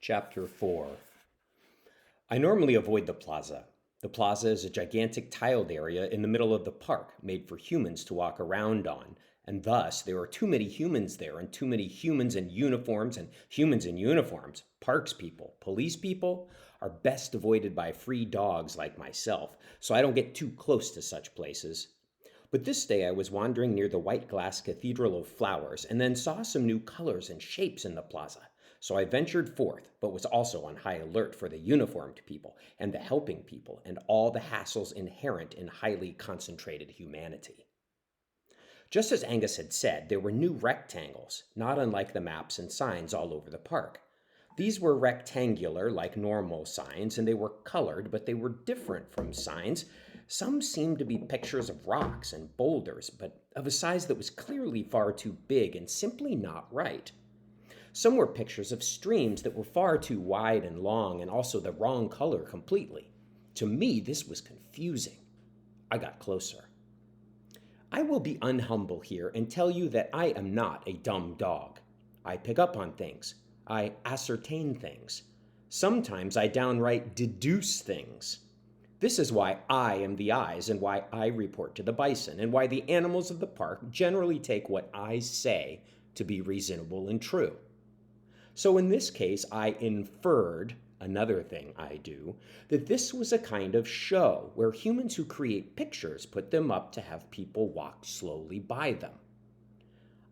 Chapter 4. I normally avoid the plaza. The plaza is a gigantic tiled area in the middle of the park made for humans to walk around on, and thus there are too many humans there and too many humans in uniforms, and humans in uniforms, parks people, police people, are best avoided by free dogs like myself, so I don't get too close to such places. But this day I was wandering near the white glass cathedral of flowers and then saw some new colors and shapes in the plaza. So I ventured forth, but was also on high alert for the uniformed people and the helping people and all the hassles inherent in highly concentrated humanity. Just as Angus had said, there were new rectangles, not unlike the maps and signs all over the park. These were rectangular, like normal signs, and they were colored, but they were different from signs. Some seemed to be pictures of rocks and boulders, but of a size that was clearly far too big and simply not right. Some were pictures of streams that were far too wide and long and also the wrong color completely. To me, this was confusing. I got closer. I will be unhumble here and tell you that I am not a dumb dog. I pick up on things. I ascertain things. Sometimes I downright deduce things. This is why I am the eyes and why I report to the bison and why the animals of the park generally take what I say to be reasonable and true. So in this case, I inferred, another thing I do, that this was a kind of show where humans who create pictures put them up to have people walk slowly by them.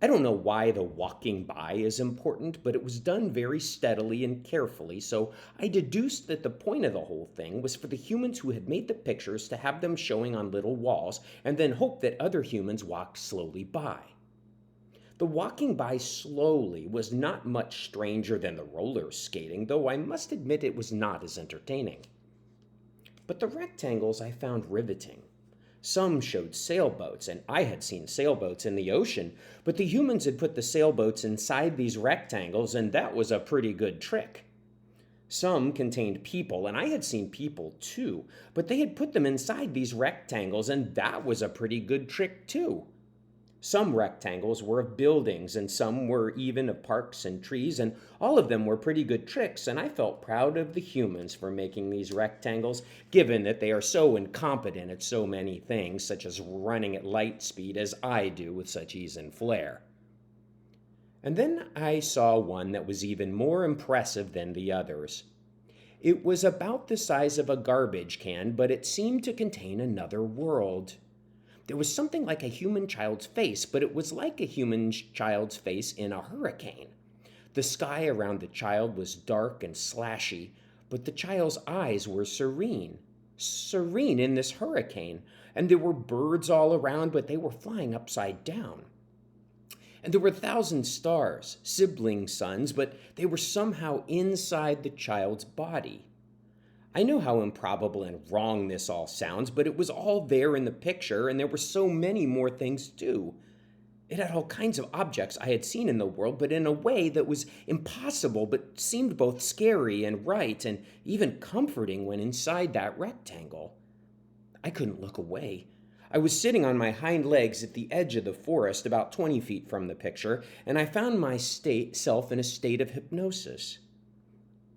I don't know why the walking by is important, but it was done very steadily and carefully, so I deduced that the point of the whole thing was for the humans who had made the pictures to have them showing on little walls and then hope that other humans walked slowly by. The walking by slowly was not much stranger than the roller skating, though I must admit it was not as entertaining. But the rectangles I found riveting. Some showed sailboats, and I had seen sailboats in the ocean, but the humans had put the sailboats inside these rectangles, and that was a pretty good trick. Some contained people, and I had seen people too, but they had put them inside these rectangles, and that was a pretty good trick too. Some rectangles were of buildings, and some were even of parks and trees, and all of them were pretty good tricks, and I felt proud of the humans for making these rectangles, given that they are so incompetent at so many things, such as running at light speed as I do with such ease and flair. And then I saw one that was even more impressive than the others. It was about the size of a garbage can, but it seemed to contain another world. There was something like a human child's face, but it was like a human child's face in a hurricane. The sky around the child was dark and slashy, but the child's eyes were serene in this hurricane, and there were birds all around, but they were flying upside down. And there were 1,000 stars, sibling suns, but they were somehow inside the child's body. I know how improbable and wrong this all sounds, but it was all there in the picture, and there were so many more things too. It had all kinds of objects I had seen in the world, but in a way that was impossible, but seemed both scary and right, and even comforting when inside that rectangle. I couldn't look away. I was sitting on my hind legs at the edge of the forest, about 20 feet from the picture, and I found myself in a state of hypnosis.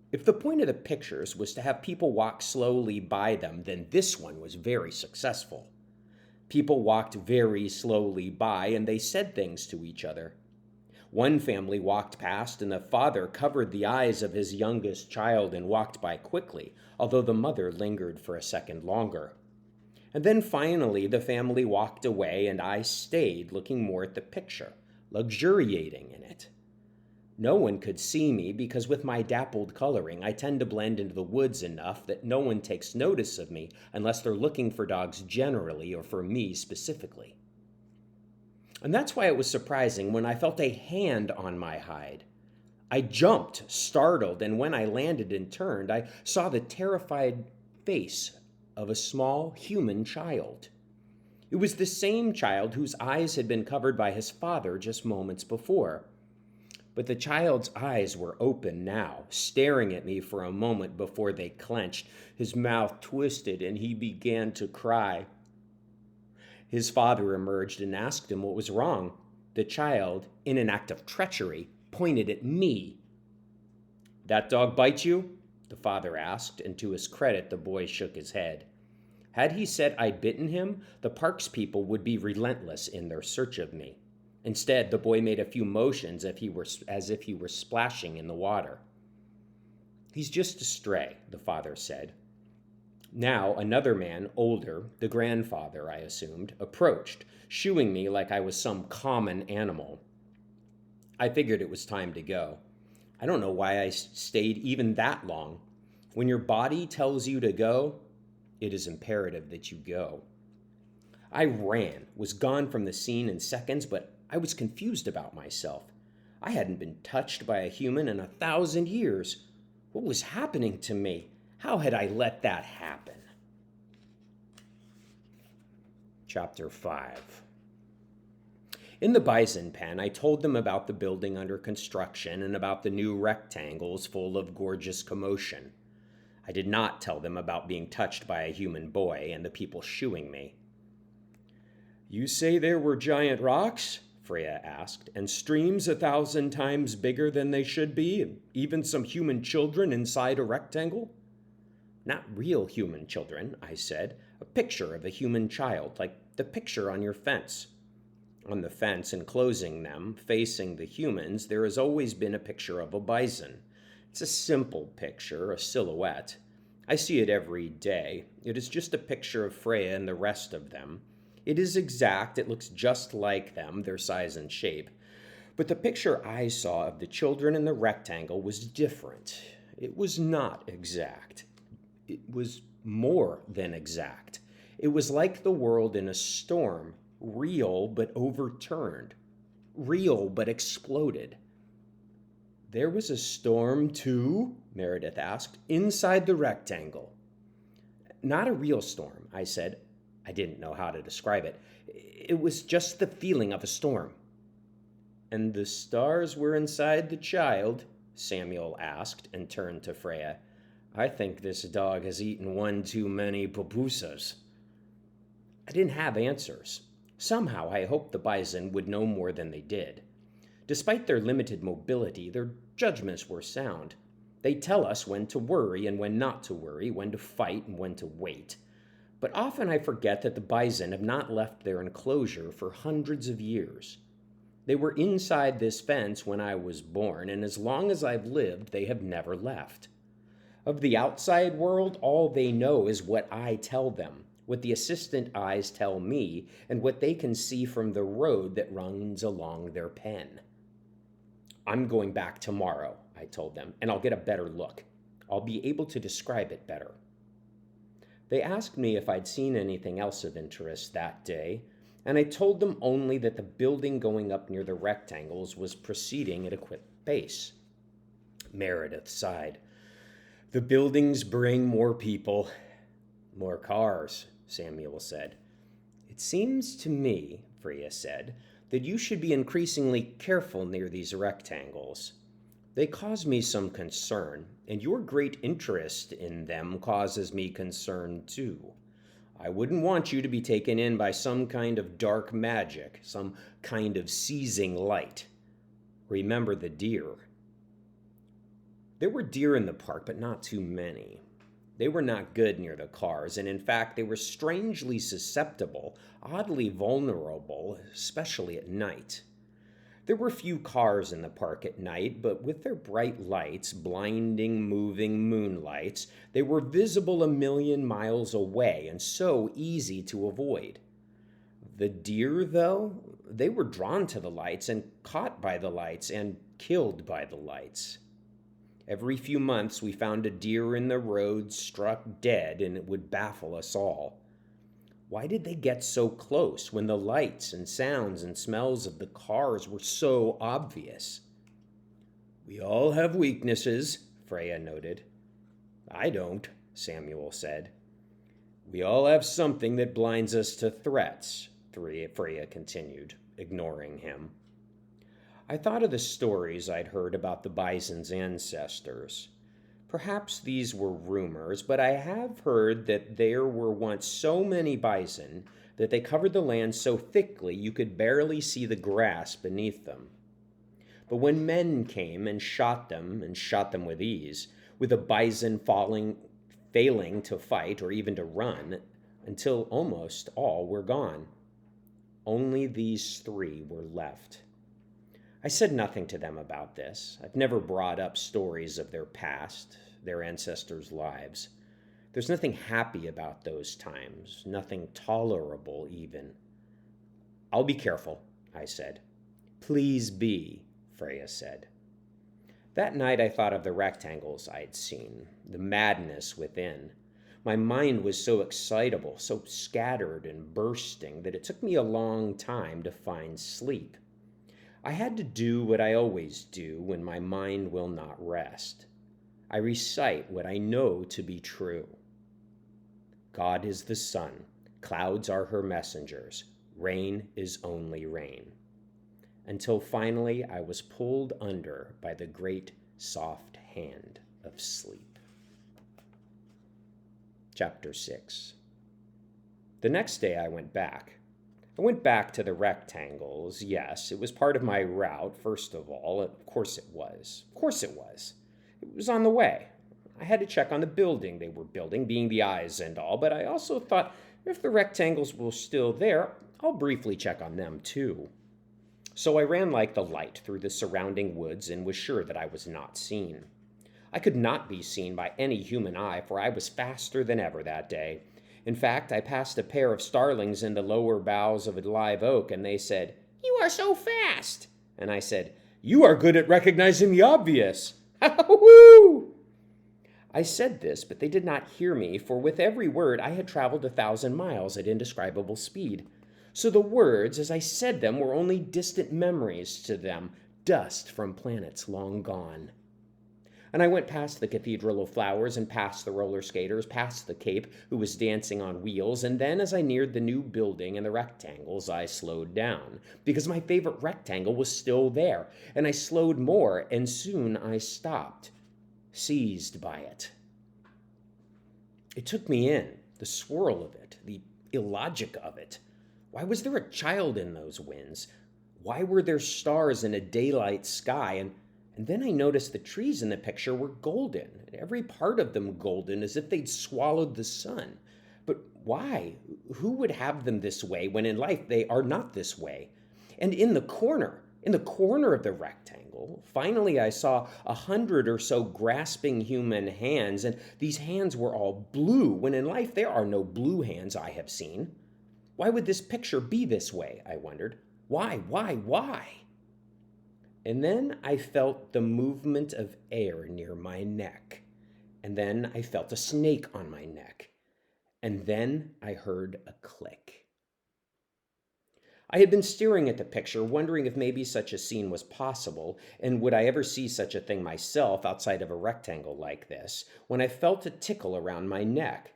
If the point of the pictures was to have people walk slowly by them, then this one was very successful. People walked very slowly by, and they said things to each other. One family walked past, and the father covered the eyes of his youngest child and walked by quickly, although the mother lingered for a second longer. And then finally the family walked away, and I stayed looking more at the picture, luxuriating in it. No one could see me because with my dappled coloring, I tend to blend into the woods enough that no one takes notice of me unless they're looking for dogs generally or for me specifically. And that's why it was surprising when I felt a hand on my hide. I jumped, startled, and when I landed and turned, I saw the terrified face of a small human child. It was the same child whose eyes had been covered by his father just moments before. But the child's eyes were open now, staring at me for a moment before they clenched. His mouth twisted and he began to cry. His father emerged and asked him what was wrong. The child, in an act of treachery, pointed at me. That dog bite you? The father asked, and to his credit, the boy shook his head. Had he said I'd bitten him, the park's people would be relentless in their search of me. Instead, the boy made a few motions as if he were splashing in the water. He's just a stray, the father said. Now, another man, older, the grandfather, I assumed, approached, shooing me like I was some common animal. I figured it was time to go. I don't know why I stayed even that long. When your body tells you to go, it is imperative that you go. I ran, was gone from the scene in seconds, but I was confused about myself. I hadn't been touched by a human in 1,000 years. What was happening to me? How had I let that happen? Chapter 5. In the bison pen, I told them about the building under construction and about the new rectangles full of gorgeous commotion. I did not tell them about being touched by a human boy and the people shooing me. You say there were giant rocks? Freya asked, and streams 1,000 times bigger than they should be, and even some human children inside a rectangle? Not real human children, I said. A picture of a human child, like the picture on your fence. On the fence enclosing them, facing the humans, there has always been a picture of a bison. It's a simple picture, a silhouette. I see it every day. It is just a picture of Freya and the rest of them. It is exact. It looks just like them, their size and shape. But the picture I saw of the children in the rectangle was different. It was not exact. It was more than exact. It was like the world in a storm, real but overturned, real but exploded. There was a storm too? Meredith asked. Inside the rectangle. Not a real storm, I said. I didn't know how to describe it. It was just the feeling of a storm. And the stars were inside the child? Samuel asked and turned to Freya. I think this dog has eaten one too many pupusas. I didn't have answers. Somehow I hoped the bison would know more than they did. Despite their limited mobility, their judgments were sound. They tell us when to worry and when not to worry, when to fight and when to wait. But often I forget that the bison have not left their enclosure for hundreds of years. They were inside this fence when I was born, and as long as I've lived, they have never left. Of the outside world, all they know is what I tell them, what the assistant eyes tell me, and what they can see from the road that runs along their pen. I'm going back tomorrow, I told them, and I'll get a better look. I'll be able to describe it better. They asked me if I'd seen anything else of interest that day, and I told them only that the building going up near the rectangles was proceeding at a quick pace. Meredith sighed. The buildings bring more people. More cars, Samuel said. It seems to me, Freya said, that you should be increasingly careful near these rectangles. They cause me some concern, and your great interest in them causes me concern too. I wouldn't want you to be taken in by some kind of dark magic, some kind of seizing light. Remember the deer. There were deer in the park, but not too many. They were not good near the cars, and in fact, they were strangely susceptible, oddly vulnerable, especially at night. There were few cars in the park at night, but with their bright lights, blinding, moving moonlights, they were visible 1,000,000 miles away and so easy to avoid. The deer, though, they were drawn to the lights and caught by the lights and killed by the lights. Every few months we found a deer in the road struck dead, and it would baffle us all. Why did they get so close when the lights and sounds and smells of the cars were so obvious? We all have weaknesses, Freya noted. I don't, Samuel said. We all have something that blinds us to threats, Freya continued, ignoring him. I thought of the stories I'd heard about the bison's ancestors. Perhaps these were rumors, but I have heard that there were once so many bison that they covered the land so thickly you could barely see the grass beneath them. But when men came and shot them with ease, with a bison failing to fight or even to run, until almost all were gone. Only these three were left. I said nothing to them about this. I've never brought up stories of their past, their ancestors' lives. There's nothing happy about those times, nothing tolerable even. I'll be careful, I said. Please be, Freya said. That night I thought of the rectangles I'd seen, the madness within. My mind was so excitable, so scattered and bursting, that it took me a long time to find sleep. I had to do what I always do when my mind will not rest. I recite what I know to be true. God is the sun, clouds are her messengers, rain is only rain. Until finally I was pulled under by the great soft hand of sleep. Chapter 6. The next day I went back. I went back to the rectangles. Yes, it was part of my route, first of all. Of course it was. Of course it was. It was on the way. I had to check on the building they were building, being the eyes and all, but I also thought if the rectangles were still there, I'll briefly check on them too. So I ran like the light through the surrounding woods and was sure that I was not seen. I could not be seen by any human eye, for I was faster than ever that day. In fact, I passed a pair of starlings in the lower boughs of a live oak, and they said, "You are so fast!" And I said, "You are good at recognizing the obvious!" Ha-ha-woo! I said this, but they did not hear me, for with every word I had traveled 1,000 miles at indescribable speed. So the words, as I said them, were only distant memories to them, dust from planets long gone. And I went past the Cathedral of Flowers and past the roller skaters, past the Cape, who was dancing on wheels, and then as I neared the new building and the rectangles, I slowed down, because my favorite rectangle was still there, and I slowed more, and soon I stopped, seized by it. It took me in, the swirl of it, the illogic of it. Why was there a child in those winds? Why were there stars in a daylight sky? And then I noticed the trees in the picture were golden, every part of them golden, as if they'd swallowed the sun. But why? Who would have them this way when in life they are not this way? And in the corner of the rectangle, finally I saw 100 or so grasping human hands, and these hands were all blue, when in life there are no blue hands I have seen. Why would this picture be this way, I wondered. Why? And then I felt the movement of air near my neck. And then I felt a snake on my neck. And then I heard a click. I had been staring at the picture, wondering if maybe such a scene was possible, and would I ever see such a thing myself outside of a rectangle like this, when I felt a tickle around my neck.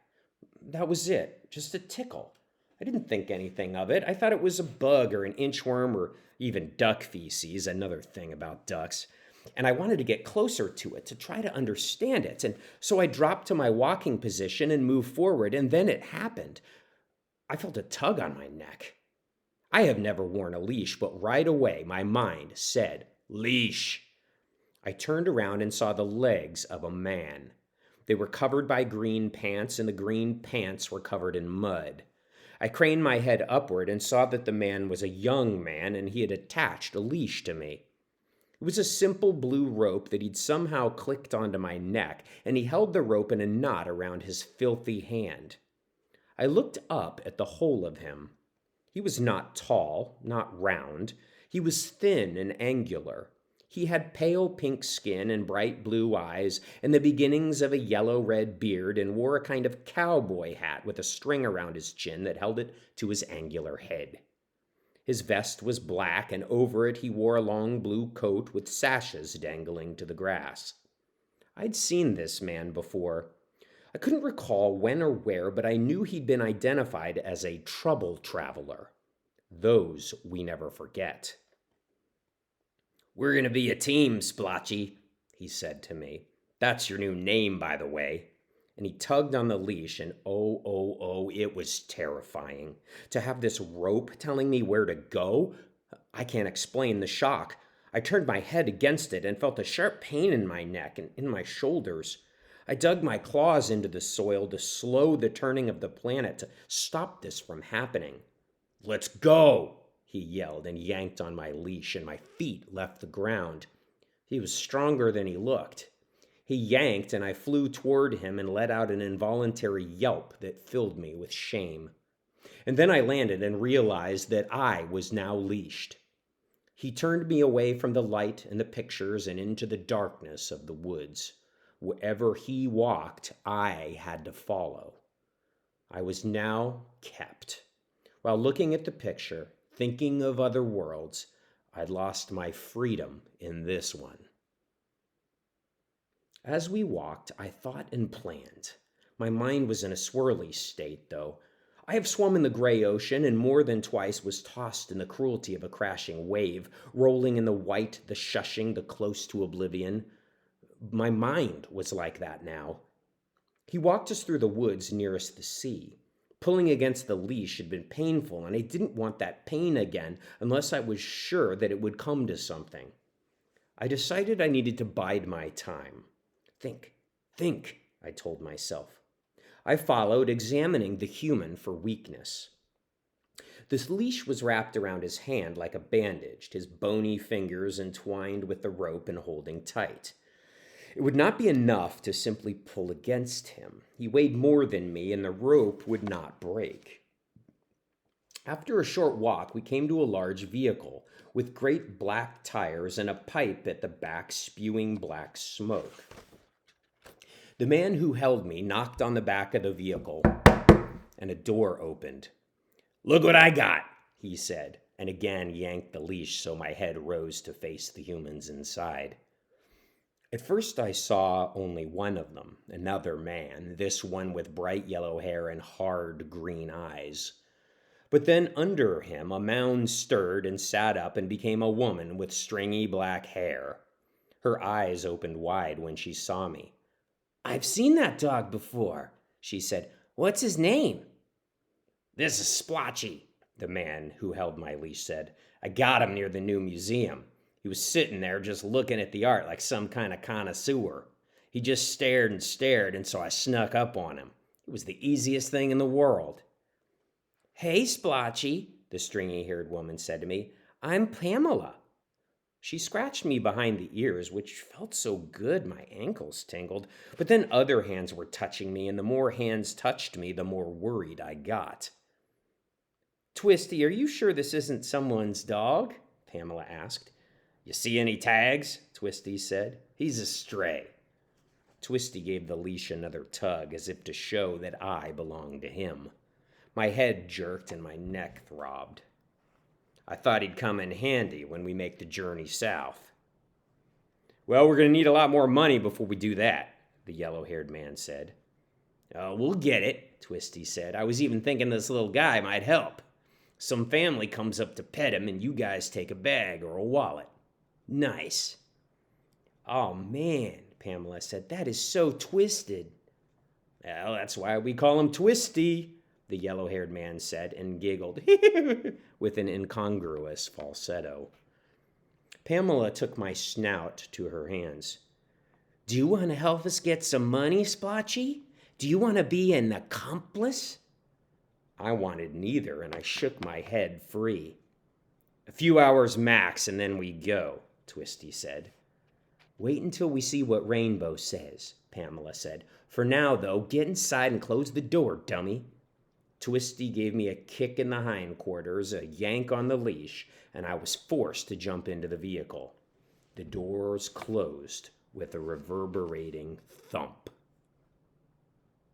That was it, just a tickle. I didn't think anything of it. I thought it was a bug or an inchworm or even duck feces, another thing about ducks. And I wanted to get closer to it to try to understand it. And so I dropped to my walking position and moved forward, and then it happened. I felt a tug on my neck. I have never worn a leash, but right away my mind said, "Leash." I turned around and saw the legs of a man. They were covered by green pants, and the green pants were covered in mud. I craned my head upward and saw that the man was a young man, and he had attached a leash to me. It was a simple blue rope that he'd somehow clicked onto my neck, and he held the rope in a knot around his filthy hand. I looked up at the whole of him. He was not tall, not round. He was thin and angular. He had pale pink skin and bright blue eyes and the beginnings of a yellow-red beard, and wore a kind of cowboy hat with a string around his chin that held it to his angular head. His vest was black, and over it he wore a long blue coat with sashes dangling to the grass. I'd seen this man before. I couldn't recall when or where, but I knew he'd been identified as a trouble traveler. Those we never forget. "We're going to be a team, Splotchy," he said to me. "That's your new name, by the way." And he tugged on the leash, and oh, it was terrifying. To have this rope telling me where to go, I can't explain the shock. I turned my head against it and felt a sharp pain in my neck and in my shoulders. I dug my claws into the soil to slow the turning of the planet, to stop this from happening. "Let's go," he yelled and yanked on my leash, and my feet left the ground. He was stronger than he looked. He yanked, and I flew toward him and let out an involuntary yelp that filled me with shame. And then I landed and realized that I was now leashed. He turned me away from the light and the pictures and into the darkness of the woods. Wherever he walked, I had to follow. I was now kept. While looking at the picture, thinking of other worlds, I'd lost my freedom in this one. As we walked, I thought and planned. My mind was in a swirly state, though. I have swum in the gray ocean and more than twice was tossed in the cruelty of a crashing wave, rolling in the white, the shushing, the close to oblivion. My mind was like that now. He walked us through the woods nearest the sea. Pulling against the leash had been painful, and I didn't want that pain again unless I was sure that it would come to something. I decided I needed to bide my time. Think, I told myself. I followed, examining the human for weakness. This leash was wrapped around his hand like a bandage, his bony fingers entwined with the rope and holding tight. It would not be enough to simply pull against him. He weighed more than me, and the rope would not break. After a short walk, we came to a large vehicle with great black tires and a pipe at the back spewing black smoke. The man who held me knocked on the back of the vehicle, and a door opened. "Look what I got," he said, and again yanked the leash so my head rose to face the humans inside. At first I saw only one of them, another man, this one with bright yellow hair and hard green eyes. But then under him a mound stirred and sat up and became a woman with stringy black hair. Her eyes opened wide when she saw me. "I've seen that dog before," she said. "What's his name?" "This is Splotchy," the man who held my leash said. "I got him near the new museum. He was sitting there just looking at the art like some kind of connoisseur. He just stared, and so I snuck up on him. It was the easiest thing in the world." "Hey, Splotchy," the stringy-haired woman said to me. "I'm Pamela." She scratched me behind the ears, which felt so good my ankles tingled. But then other hands were touching me, and the more hands touched me, the more worried I got. "Twisty, are you sure this isn't someone's dog?" Pamela asked. "You see any tags?" Twisty said. "He's a stray." Twisty gave the leash another tug, as if to show that I belonged to him. My head jerked and my neck throbbed. "I thought he'd come in handy when we make the journey south." "Well, we're going to need a lot more money before we do that," the yellow-haired man said. "Oh, we'll get it," Twisty said. "I was even thinking this little guy might help. Some family comes up to pet him, and you guys take a bag or a wallet. Nice." "Oh, man," Pamela said, "that is so twisted." "Well, that's why we call him Twisty," the yellow-haired man said and giggled with an incongruous falsetto. Pamela took my snout to her hands. "Do you want to help us get some money, Splotchy? Do you want to be an accomplice?" I wanted neither, and I shook my head free. "A few hours max, and then we go," Twisty said. "Wait until we see what Rainbow says," Pamela said. "For now, though, get inside and close the door, dummy." Twisty gave me a kick in the hindquarters, a yank on the leash, and I was forced to jump into the vehicle. The doors closed with a reverberating thump.